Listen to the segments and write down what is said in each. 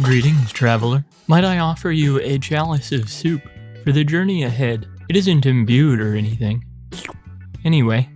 Greetings, traveler. Might I offer you a chalice of soup for the journey ahead? It isn't imbued or anything. Anyway,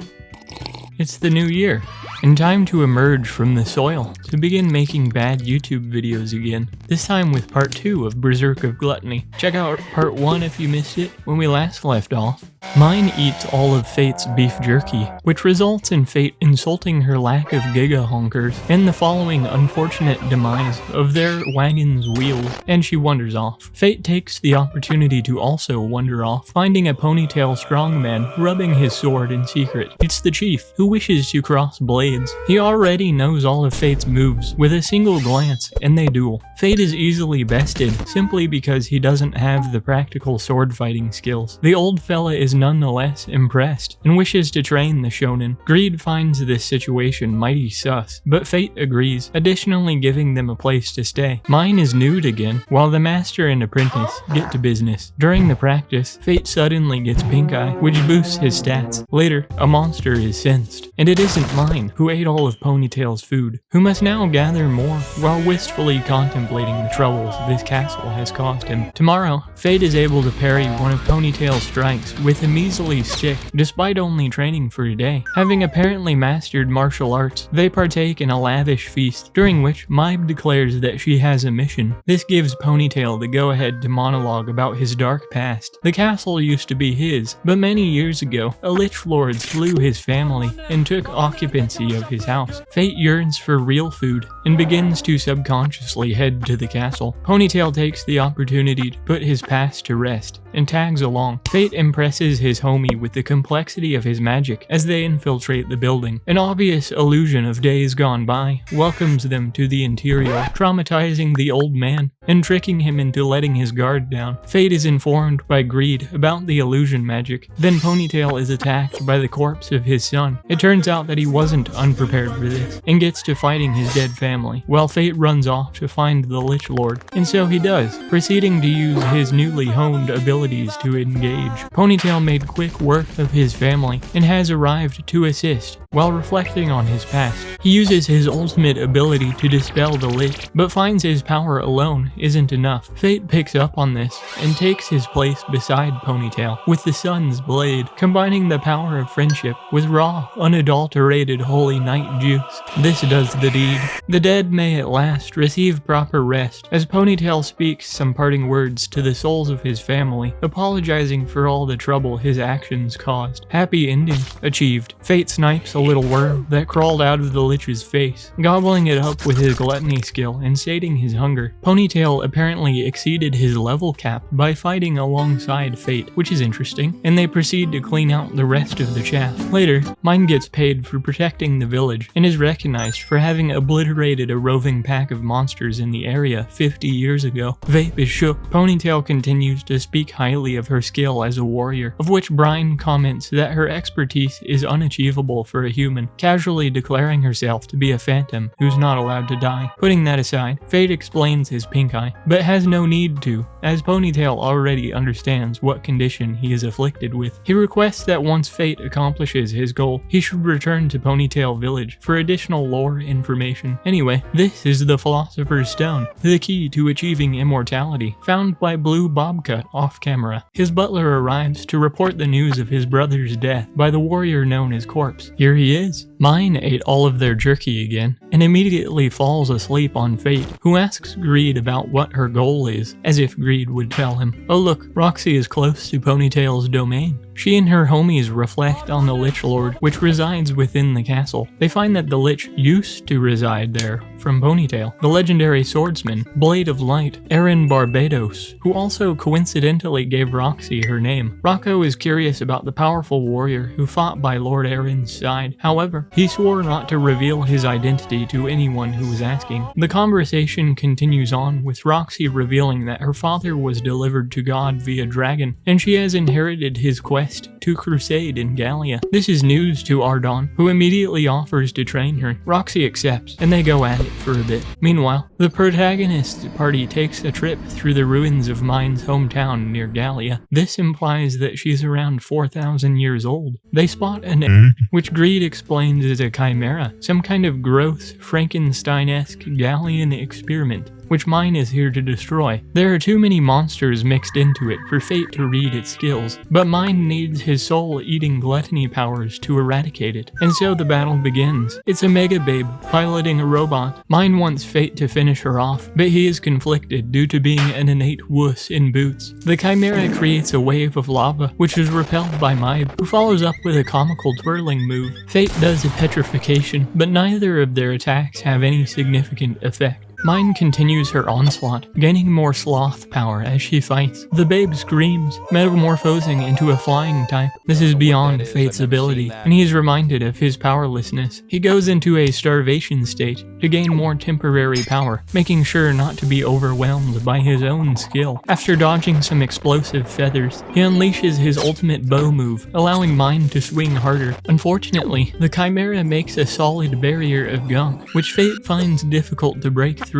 it's the new year, and time to emerge from the soil to begin making bad YouTube videos again, this time with part 2 of Berserk of Gluttony. Check out part 1 if you missed it when we last left off. Mine eats all of Fate's beef jerky, which results in Fate insulting her lack of giga honkers and the following unfortunate demise of their wagon's wheels, and she wanders off. Fate takes the opportunity to also wander off, finding a ponytail strongman rubbing his sword in secret. It's the chief, who wishes to cross blades. He already knows all of Fate's moves with a single glance, and they duel. Fate is easily bested, simply because he doesn't have the practical sword fighting skills. The old fella is nonetheless impressed, and wishes to train the shonen. Greed finds this situation mighty sus, but Fate agrees, additionally giving them a place to stay. Mine is nude again, while the master and apprentice get to business. During the practice, Fate suddenly gets pink eye, which boosts his stats. Later, a monster is sensed, and it isn't Mine, who ate all of Ponytail's food, who must now gather more while wistfully contemplating the troubles this castle has caused him. Tomorrow, Fate is able to parry one of Ponytail's strikes with a measly stick, despite only training for a day. Having apparently mastered martial arts, they partake in a lavish feast, during which Mibe declares that she has a mission. This gives Ponytail the go-ahead to monologue about his dark past. The castle used to be his, but many years ago, a lich lord slew his family and took occupancy of his house. Fate yearns for real food and begins to subconsciously head to the castle. Ponytail takes the opportunity to put his past to rest and tags along. Fate impresses his homie with the complexity of his magic as they infiltrate the building. An obvious illusion of days gone by welcomes them to the interior, traumatizing the old man and tricking him into letting his guard down. Fate is informed by Greed about the illusion magic. Then Ponytail is attacked by the corpse of his son. It turns out that he wasn't unprepared for this and gets to fighting his dead family, while Fate runs off to find the Lich Lord. And so he does, proceeding to use his newly honed abilities to engage. Ponytail made quick work of his family and has arrived to assist. While reflecting on his past, he uses his ultimate ability to dispel the Lich, but finds his power alone isn't enough. Fate picks up on this and takes his place beside Ponytail with the sun's blade, combining the power of friendship with raw, unadulterated holy night juice. This does the deed. The dead may at last receive proper rest as Ponytail speaks some parting words to the souls of his family, apologizing for all the trouble his actions caused. Happy ending achieved. Fate snipes a little worm that crawled out of the Lich's face, gobbling it up with his gluttony skill and sating his hunger. Ponytail apparently exceeded his level cap by fighting alongside Fate, which is interesting, and they proceed to clean out the rest of the chaff. Later, Mine gets paid for protecting the village and is recognized for having obliterated a roving pack of monsters in the area 50 years ago. Vape is shook. Ponytail continues to speak highly of her skill as a warrior, of which Brine comments that her expertise is unachievable for a human, casually declaring herself to be a phantom who's not allowed to die. Putting that aside, Fate explains his pink eye, but has no need to, as Ponytail already understands what condition he is afflicted with. He requests that once Fate accomplishes his goal, he should return to Ponytail Village for additional lore information. Anyway, this is the Philosopher's Stone, the key to achieving immortality, found by Blue Bobcut off camera. His butler arrives to report the news of his brother's death by the warrior known as Corpse. Here he is. Mine ate all of their jerky again, and immediately falls asleep on Fate, who asks Greed about what her goal is, as if Greed would tell him. Oh look, Roxy is close to Ponytail's domain. She and her homies reflect on the Lich Lord, which resides within the castle. They find that the Lich used to reside there from Ponytail. The legendary swordsman, Blade of Light, Aaron Barbados, who also coincidentally gave Roxy her name. Rocco is curious about the powerful warrior who fought by Lord Aaron's side. However, he swore not to reveal his identity to anyone who was asking. The conversation continues on, with Roxy revealing that her father was delivered to God via dragon, and she has inherited his quest to crusade in Gallia. This is news to Ardon, who immediately offers to train her. Roxy accepts, and they go at it for a bit. Meanwhile, the protagonist party takes a trip through the ruins of Mine's hometown near Gallia. This implies that she's around 4,000 years old. They spot an egg, which Greed explains is a chimera, some kind of gross, Frankenstein-esque Gallian experiment. which mine is here to destroy. There are too many monsters mixed into it for Fate to read its skills, but mine needs his soul-eating gluttony powers to eradicate it, and so the battle begins. It's a mega babe piloting a robot. Mine wants Fate to finish her off, but he is conflicted due to being an innate wuss in boots. The Chimera creates a wave of lava, which is repelled by Maib, who follows up with a comical twirling move. Fate does a petrification, but neither of their attacks have any significant effect. Mine continues her onslaught, gaining more sloth power as she fights. The babe screams, metamorphosing into a flying type. This is beyond Fate's ability, and he is reminded of his powerlessness. He goes into a starvation state to gain more temporary power, making sure not to be overwhelmed by his own skill. After dodging some explosive feathers, he unleashes his ultimate bow move, allowing Mine to swing harder. Unfortunately, the Chimera makes a solid barrier of gunk, which Fate finds difficult to break through.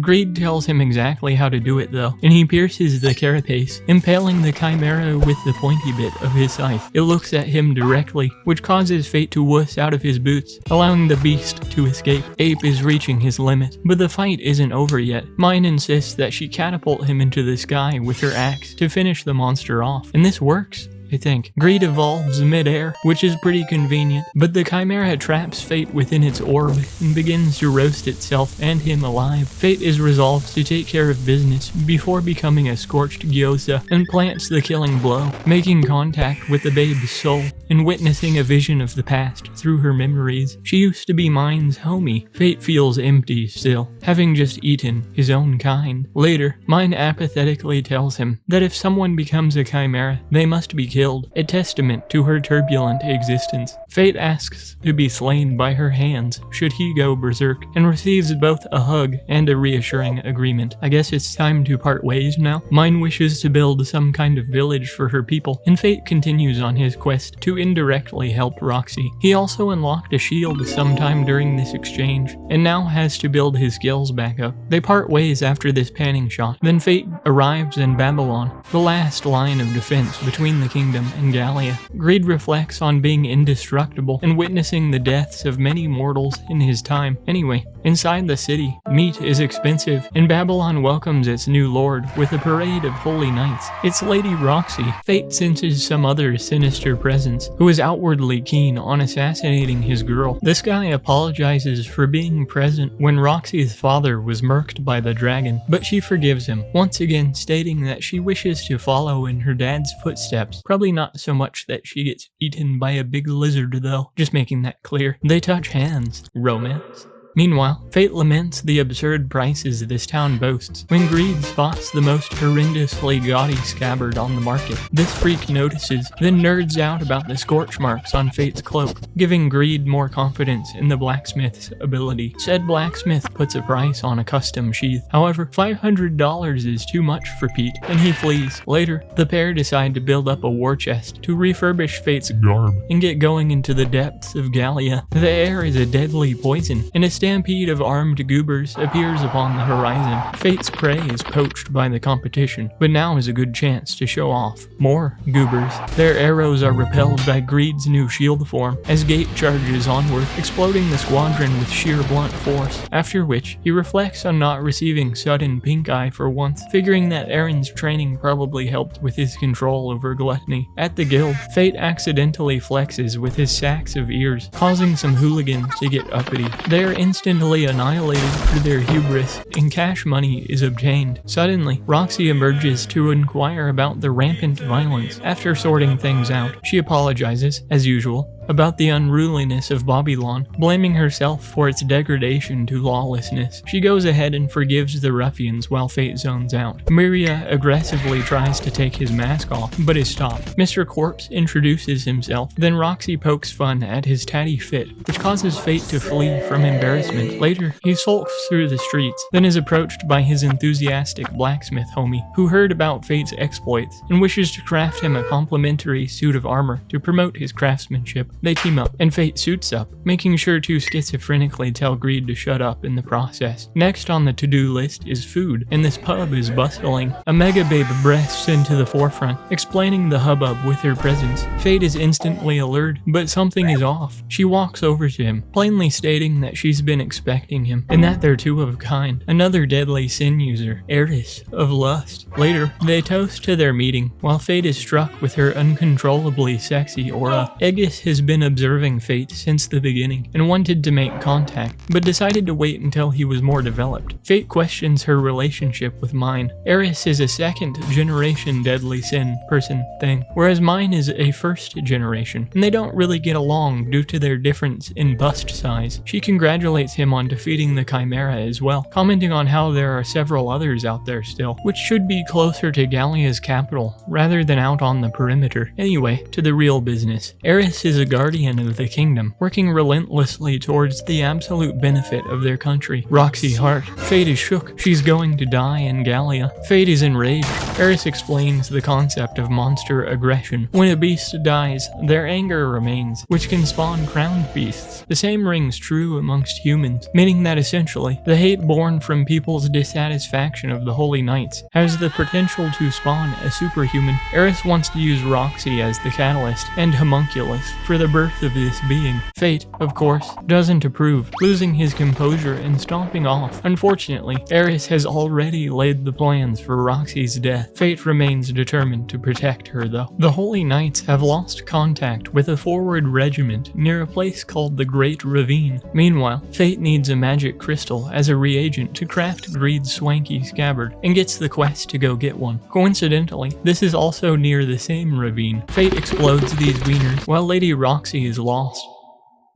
Greed tells him exactly how to do it though, and he pierces the carapace, impaling the Chimera with the pointy bit of his scythe. It looks at him directly, which causes Fate to wuss out of his boots, allowing the beast to escape. Ape is reaching his limit, but the fight isn't over yet. Mine insists that she catapult him into the sky with her axe to finish the monster off, and this works. I think. Greed evolves mid-air, which is pretty convenient, but the Chimera traps Fate within its orb and begins to roast itself and him alive. Fate is resolved to take care of business before becoming a scorched gyoza and plants the killing blow, making contact with the babe's soul and witnessing a vision of the past through her memories. She used to be Mine's homie. Fate feels empty still, having just eaten his own kind. Later, Mine apathetically tells him that if someone becomes a Chimera, they must be killed, a testament to her turbulent existence. Fate asks to be slain by her hands should he go berserk, and receives both a hug and a reassuring agreement. I guess it's time to part ways now. Mine wishes to build some kind of village for her people, and Fate continues on his quest to indirectly help Roxy. He also unlocked a shield sometime during this exchange, and now has to build his skills back up. They part ways after this panning shot. Then Fate arrives in Babylon, the last line of defense between the kingdom and Gallia. Greed reflects on being indestructible and witnessing the deaths of many mortals in his time. Anyway, inside the city, meat is expensive, and Babylon welcomes its new lord with a parade of holy knights. It's Lady Roxy. Fate senses some other sinister presence, who is outwardly keen on assassinating his girl. This guy apologizes for being present when Roxy's father was murked by the dragon, but she forgives him, once again stating that she wishes to follow in her dad's footsteps. Probably not so much that she gets eaten by a big lizard though, just making that clear. They touch hands. Romance. Meanwhile, Fate laments the absurd prices this town boasts when Greed spots the most horrendously gaudy scabbard on the market. This freak notices, then nerds out about the scorch marks on Fate's cloak, giving Greed more confidence in the blacksmith's ability. Said blacksmith puts a price on a custom sheath. However, $500 is too much for Pete, and he flees. Later, the pair decide to build up a war chest to refurbish Fate's garb and get going into the depths of Gallia. The air is a deadly poison, and a stampede of armed goobers appears upon the horizon. Fate's prey is poached by the competition, but now is a good chance to show off. More goobers. Their arrows are repelled by Greed's new shield form as Gate charges onward, exploding the squadron with sheer blunt force, after which he reflects on not receiving sudden pink eye for once, figuring that Aaron's training probably helped with his control over gluttony. At the guild, Fate accidentally flexes with his sacks of ears, causing some hooligans to get uppity. They are instantly annihilated for their hubris, and cash money is obtained. Suddenly, Roxy emerges to inquire about the rampant violence. After sorting things out, she apologizes, as usual, about the unruliness of Babylon, blaming herself for its degradation to lawlessness. She goes ahead and forgives the ruffians while Fate zones out. Miria aggressively tries to take his mask off, but is stopped. Mr. Corpse introduces himself, then Roxy pokes fun at his tatty fit, which causes Fate to flee from embarrassment. Later, he sulks through the streets, then is approached by his enthusiastic blacksmith homie, who heard about Fate's exploits and wishes to craft him a complimentary suit of armor to promote his craftsmanship. They team up, and Fate suits up, making sure to schizophrenically tell Greed to shut up in the process. Next on the to-do list is food, and this pub is bustling. A mega babe breasts into the forefront, explaining the hubbub with her presence. Fate is instantly alert, but something is off. She walks over to him, plainly stating that she's been expecting him, and that they're two of a kind. Another deadly sin user, heiress of lust. Later, they toast to their meeting, while Fate is struck with her uncontrollably sexy aura. Aegis has been observing Fate since the beginning, and wanted to make contact, but decided to wait until he was more developed. Fate questions her relationship with Mine. Eris is a second-generation deadly sin person thing, whereas Mine is a first-generation, and they don't really get along due to their difference in bust size. She congratulates him on defeating the Chimera as well, commenting on how there are several others out there still, which should be closer to Gallia's capital, rather than out on the perimeter. Anyway, to the real business. Eris is a guardian of the kingdom, working relentlessly towards the absolute benefit of their country. Roxy Hart. Fate is shook. She's going to die in Gallia. Fate is enraged. Eris explains the concept of monster aggression. When a beast dies, their anger remains, which can spawn crowned beasts. The same rings true amongst humans, meaning that essentially, the hate born from people's dissatisfaction of the Holy Knights has the potential to spawn a superhuman. Eris wants to use Roxy as the catalyst and homunculus for the birth of this being. Fate, of course, doesn't approve, losing his composure and stomping off. Unfortunately, Eris has already laid the plans for Roxy's death. Fate remains determined to protect her though. The Holy Knights have lost contact with a forward regiment near a place called the Great Ravine. Meanwhile, Fate needs a magic crystal as a reagent to craft Greed's swanky scabbard, and gets the quest to go get one. Coincidentally, this is also near the same ravine. Fate explodes these wieners while Lady Roxy is lost.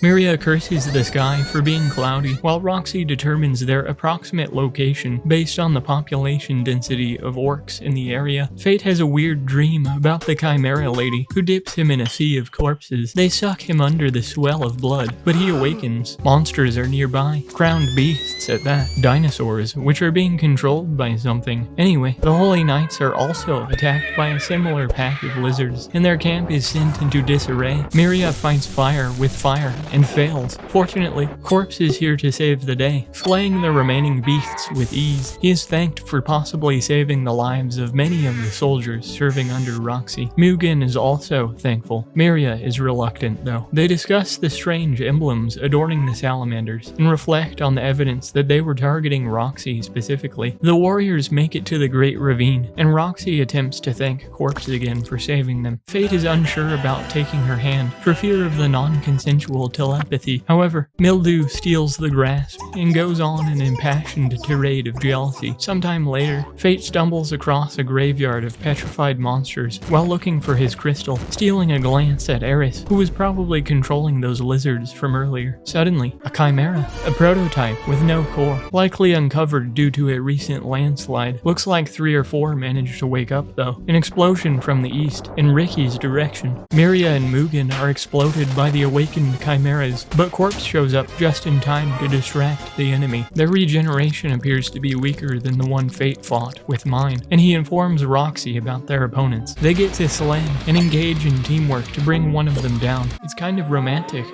Miria curses the sky for being cloudy, while Roxy determines their approximate location based on the population density of orcs in the area. Fate has a weird dream about the Chimera lady, who dips him in a sea of corpses. They suck him under the swell of blood, but he awakens. Monsters are nearby, crowned beasts at that. Dinosaurs, which are being controlled by something. Anyway, the Holy Knights are also attacked by a similar pack of lizards, and their camp is sent into disarray. Miria fights fire with fire, and fails. Fortunately, Corpse is here to save the day, slaying the remaining beasts with ease. He is thanked for possibly saving the lives of many of the soldiers serving under Roxy. Mugen is also thankful. Miria is reluctant though. They discuss the strange emblems adorning the salamanders, and reflect on the evidence that they were targeting Roxy specifically. The warriors make it to the Great Ravine, and Roxy attempts to thank Corpse again for saving them. Fate is unsure about taking her hand, for fear of the non-consensual telepathy. However, Mildew steals the grasp and goes on an impassioned tirade of jealousy. Sometime later, Fate stumbles across a graveyard of petrified monsters while looking for his crystal, stealing a glance at Eris, who was probably controlling those lizards from earlier. Suddenly, a chimera, a prototype with no core, likely uncovered due to a recent landslide. Looks like 3 or 4 managed to wake up though. An explosion from the east, in Ricky's direction. Miria and Mugen are exploded by the awakened chimeras, but Corpse shows up just in time to distract the enemy. Their regeneration appears to be weaker than the one Fate fought with Mine, and he informs Roxy about their opponents. They get to slam and engage in teamwork to bring one of them down. It's kind of romantic.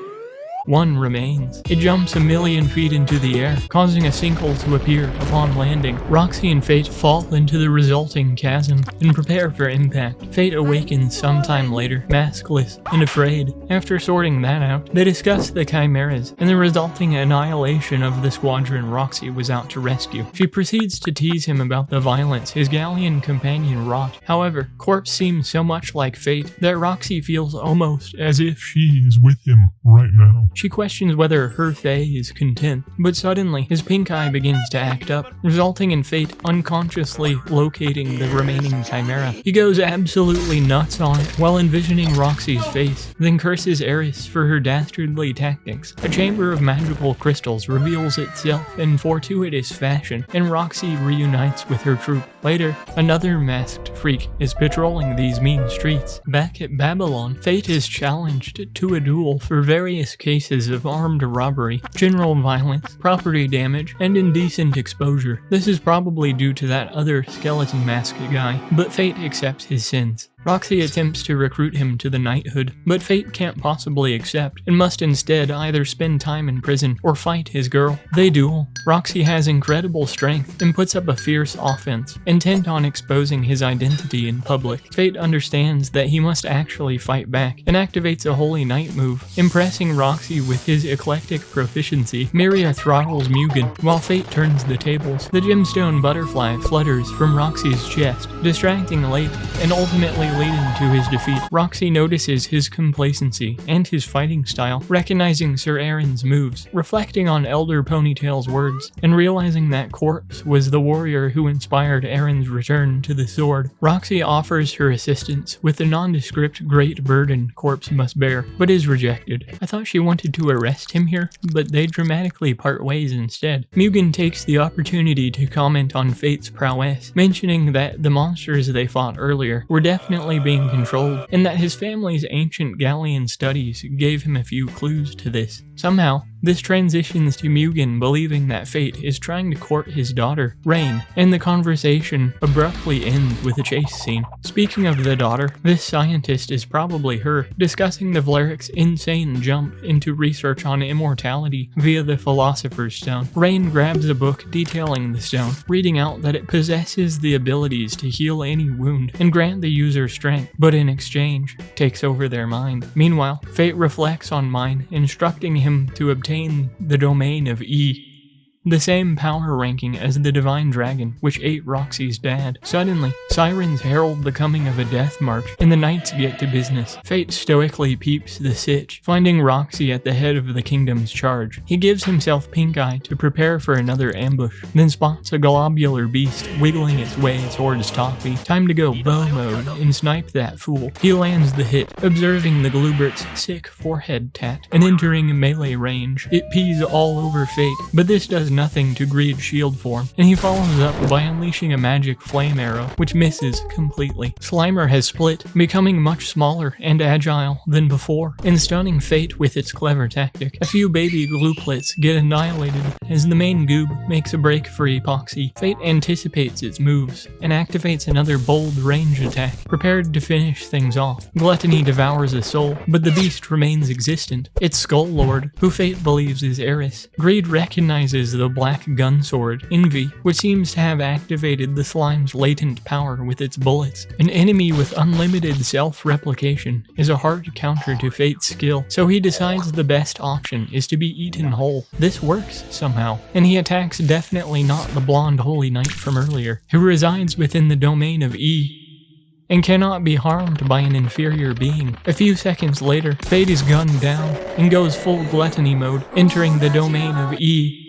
One remains. It jumps 1,000,000 feet into the air, causing a sinkhole to appear upon landing. Roxy and Fate fall into the resulting chasm and prepare for impact. Fate awakens sometime later, maskless and afraid. After sorting that out, they discuss the chimeras and the resulting annihilation of the squadron Roxy was out to rescue. She proceeds to tease him about the violence his Gallian companion wrought. However, Corpse seems so much like Fate that Roxy feels almost as if she is with him right now. She questions whether her Fae is content, but suddenly his pink eye begins to act up, resulting in Fate unconsciously locating the remaining chimera. He goes absolutely nuts on it while envisioning Roxy's face, then curses Eris for her dastardly tactics. A chamber of magical crystals reveals itself in fortuitous fashion, and Roxy reunites with her troop. Later, another masked freak is patrolling these mean streets. Back at Babylon, Fate is challenged to a duel for various cases of armed robbery, general violence, property damage, and indecent exposure. This is probably due to that other skeleton mask guy, but Fate accepts his sins. Roxy attempts to recruit him to the knighthood, but Fate can't possibly accept, and must instead either spend time in prison or fight his girl. They duel. Roxy has incredible strength and puts up a fierce offense, intent on exposing his identity in public. Fate understands that he must actually fight back, and activates a Holy Knight move, impressing Roxy with his eclectic proficiency. Miria throttles Mugen, while Fate turns the tables. The gemstone butterfly flutters from Roxy's chest, distracting Late, and ultimately leading to his defeat. Roxy notices his complacency and his fighting style, recognizing Sir Aaron's moves, reflecting on Elder Ponytail's words, and realizing that Corpse was the warrior who inspired Aaron's return to the sword. Roxy offers her assistance with the nondescript great burden Corpse must bear, but is rejected. I thought she wanted to arrest him here, but they dramatically part ways instead. Mugen takes the opportunity to comment on Fate's prowess, mentioning that the monsters they fought earlier were definitely being controlled, and that his family's ancient Gallian studies gave him a few clues to this. Somehow, this transitions to Mugen believing that Fate is trying to court his daughter, Rain, and the conversation abruptly ends with a chase scene. Speaking of the daughter, this scientist is probably her, discussing the Vleric's insane jump into research on immortality via the Philosopher's Stone. Rain grabs a book detailing the stone, reading out that it possesses the abilities to heal any wound and grant the user strength, but in exchange, takes over their mind. Meanwhile, Fate reflects on mine, instructing him to obtain the domain of E, the same power ranking as the Divine Dragon, which ate Roxy's dad. Suddenly, sirens herald the coming of a death march, and the knights get to business. Fate stoically peeps the sitch, finding Roxy at the head of the kingdom's charge. He gives himself pink eye to prepare for another ambush, then spots a globular beast wiggling its way towards Toppy. Time to go bow mode and snipe that fool. He lands the hit, observing the Glubert's sick forehead tat, and entering melee range. It pees all over Fate, but this does nothing to greed shield form, and he follows up by unleashing a magic flame arrow, which misses completely. Slimer has split, becoming much smaller and agile than before, and stunning Fate with its clever tactic. A few baby glooplets get annihilated as the main goob makes a break for Epoxy. Fate anticipates its moves and activates another bold range attack, prepared to finish things off. Gluttony devours a soul, but the beast remains existent. Its Skull Lord, who Fate believes is Eris. Greed recognizes the black gun sword, Envy, which seems to have activated the slime's latent power with its bullets. An enemy with unlimited self-replication is a hard counter to Fate's skill, so he decides the best option is to be eaten whole. This works somehow, and he attacks definitely not the blonde Holy Knight from earlier, who resides within the domain of E, and cannot be harmed by an inferior being. A few seconds later, Fate is gunned down and goes full gluttony mode, entering the domain of E.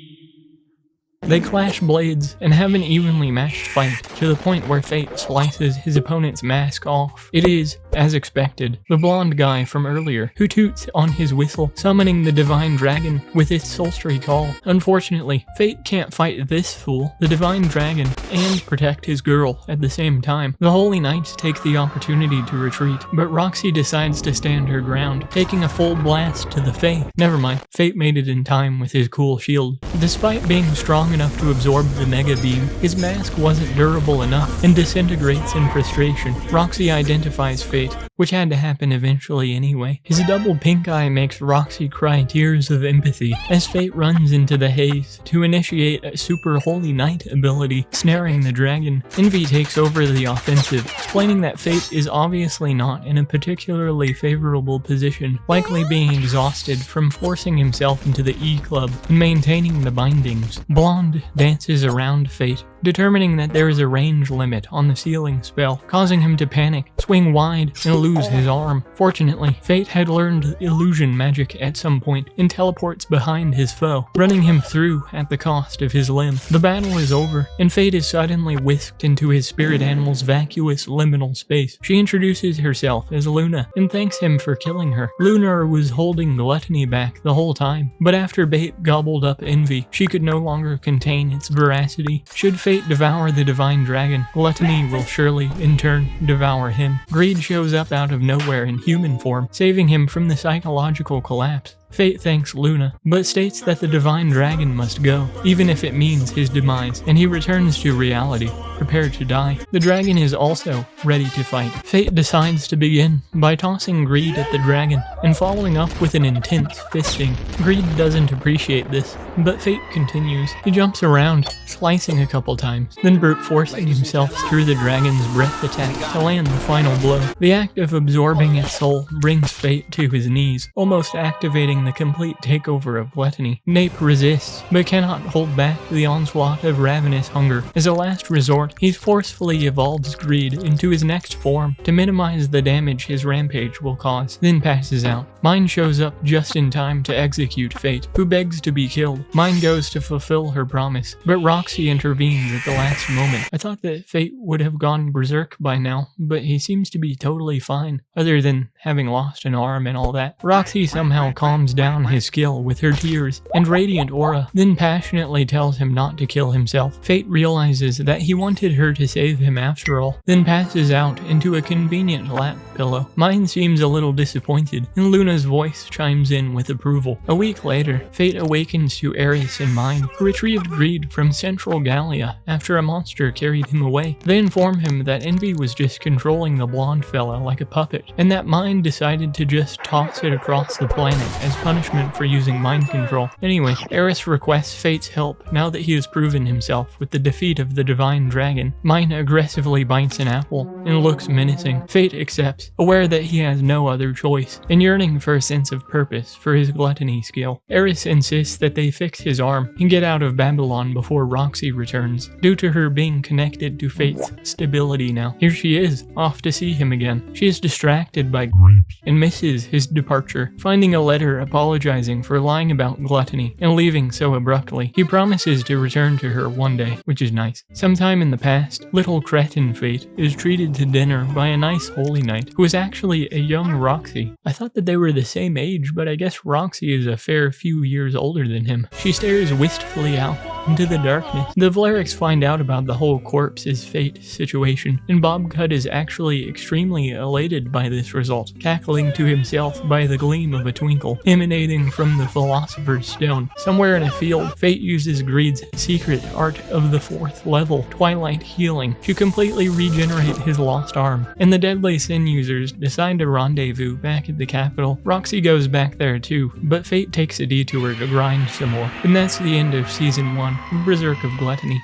They clash blades and have an evenly matched fight, to the point where Fate slices his opponent's mask off. It is, as expected, the blonde guy from earlier, who toots on his whistle, summoning the Divine Dragon with its sultry call. Unfortunately, Fate can't fight this fool, the Divine Dragon, and protect his girl at the same time. The Holy Knights take the opportunity to retreat, but Roxy decides to stand her ground, taking a full blast to the Fae. Never mind, Fate made it in time with his cool shield. Despite being strong enough to absorb the Mega Beam, his mask wasn't durable enough and disintegrates in frustration. Roxy identifies Fate, which had to happen eventually anyway. His double pink eye makes Roxy cry tears of empathy as Fate runs into the haze to initiate a Super Holy Knight ability, snaring the dragon. Envy takes over the offensive, explaining that Fate is obviously not in a particularly favorable position, likely being exhausted from forcing himself into the E Club and maintaining the bindings. Blonde dances around Fate, determining that there is a range limit on the sealing spell, causing him to panic, swing wide, and lose his arm. Fortunately, Fate had learned illusion magic at some point and teleports behind his foe, running him through at the cost of his limb. The battle is over, and Fate is suddenly whisked into his spirit animal's vacuous liminal space. She introduces herself as Luna and thanks him for killing her. Luna was holding Gluttony back the whole time, but after Bait gobbled up Envy, she could no longer contain its veracity. Should Fate devour the Divine Dragon, Gluttony will surely, in turn, devour him. Greed shows up out of nowhere in human form, saving him from the psychological collapse. Fate thanks Luna, but states that the Divine Dragon must go, even if it means his demise, and he returns to reality. prepared to die. The dragon is also ready to fight. Fate decides to begin by tossing Greed at the dragon and following up with an intense fisting. Greed doesn't appreciate this, but Fate continues. He jumps around, slicing a couple times, then brute forcing himself through the dragon's breath attack to land the final blow. The act of absorbing its soul brings Fate to his knees, almost activating the complete takeover of Gluttony. Nape resists, but cannot hold back the onslaught of ravenous hunger. As a last resort, he forcefully evolves Greed into his next form to minimize the damage his rampage will cause, then passes out. Mine shows up just in time to execute Fate, who begs to be killed. Mine goes to fulfill her promise, but Roxy intervenes at the last moment. I thought that Fate would have gone berserk by now, but he seems to be totally fine, other than having lost an arm and all that. Roxy somehow calms down his skill with her tears and radiant aura, then passionately tells him not to kill himself. Fate realizes that he wanted her to save him after all, then passes out into a convenient lap pillow. Mine seems a little disappointed, and Luna's voice chimes in with approval. A week later, Fate awakens to Eris and Mine, who retrieved Greed from Central Gallia after a monster carried him away. They inform him that Envy was just controlling the blonde fella like a puppet, and that Mine decided to just toss it across the planet as punishment for using mind control. Anyway, Eris requests Fate's help now that he has proven himself with the defeat of the divine dragon. Mine aggressively bites an apple and looks menacing. Fate accepts, aware that he has no other choice, and yearning for a sense of purpose for his gluttony skill. Eris insists that they fix his arm and get out of Babylon before Roxy returns, due to her being connected to Fate's stability now. Here she is, off to see him again. She is distracted by Grapes. and misses his departure, finding a letter apologizing for lying about Gluttony and leaving so abruptly. He promises to return to her one day, which is nice. Sometime in the past, little cretin Fate is treated to dinner by a nice holy knight who is actually a young Roxy. I thought that they were the same age, but I guess Roxy is a fair few years older than him. She stares wistfully out into the darkness. The Valerics find out about the whole corpse is Fate situation, and Bobcut is actually extremely elated by this result, cackling to himself by the gleam of a twinkle emanating from the Philosopher's Stone. Somewhere in a field, Fate uses Greed's secret art of the 4th level, Twilight Healing, to completely regenerate his lost arm, and the Deadly Sin users decide to rendezvous back at the capital. Roxy goes back there too, but Fate takes a detour to grind some more. And that's the end of Season 1 of Berserk of Gluttony.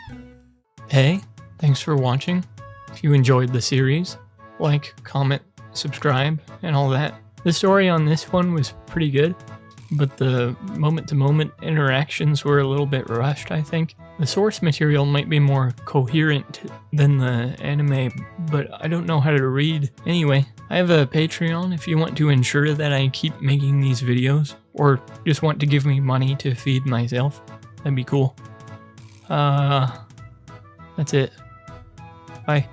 Hey, thanks for watching. If you enjoyed the series, like, comment, subscribe, and all that. The story on this one was pretty good, but the moment-to-moment interactions were a little bit rushed, I think. The source material might be more coherent than the anime, but I don't know how to read. Anyway, I have a Patreon if you want to ensure that I keep making these videos, or just want to give me money to feed myself. That'd be cool. That's it. Bye.